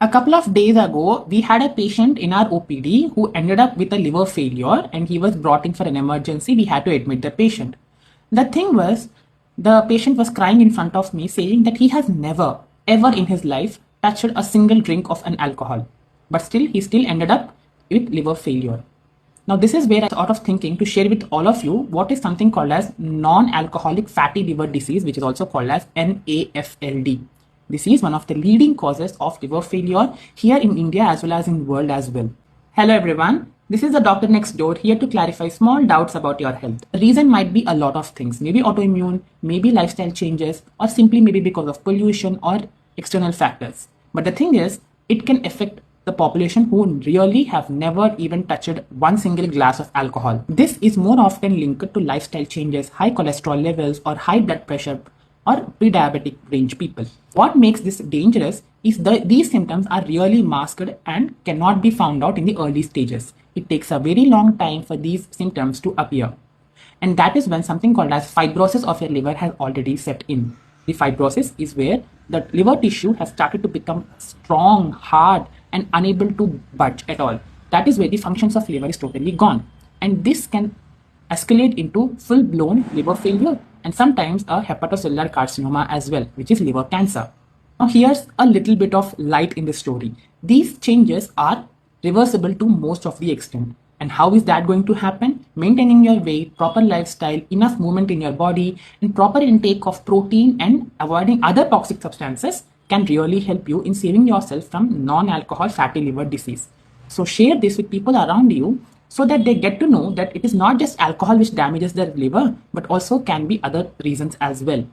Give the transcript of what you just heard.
A couple of days ago, we had a patient in our OPD who ended up with a liver failure and he was brought in for an emergency. We had to admit the patient. The thing was, the patient was crying in front of me saying that he has never, ever in his life touched a single drink of an alcohol. But still, he still ended up with liver failure. Now, this is where I thought of thinking to share with all of you what is something called as non-alcoholic fatty liver disease, which is also called as NAFLD. This is one of the leading causes of liver failure here in India as well as in the world as well. Hello everyone, this is the doctor next door here to clarify small doubts about your health. The reason might be a lot of things, maybe autoimmune, maybe lifestyle changes, or simply maybe because of pollution or external factors. But the thing is, it can affect the population who really have never even touched one single glass of alcohol. This is more often linked to lifestyle changes, high cholesterol levels, or high blood pressure, or pre-diabetic range people. What makes this dangerous is these symptoms are really masked and cannot be found out in the early stages. It takes a very long time for these symptoms to appear. And that is when something called as fibrosis of your liver has already set in. The fibrosis is where the liver tissue has started to become strong, hard, and unable to budge at all. That is where the functions of liver is totally gone. And this can escalate into full-blown liver failure and sometimes a hepatocellular carcinoma as well, which is liver cancer. Now here's a little bit of light in the story. These changes are reversible to most of the extent. And how is that going to happen? Maintaining your weight, proper lifestyle, enough movement in your body, and proper intake of protein and avoiding other toxic substances can really help you in saving yourself from non-alcohol fatty liver disease. So share this with people around you so that they get to know that it is not just alcohol which damages their liver, but also can be other reasons as well.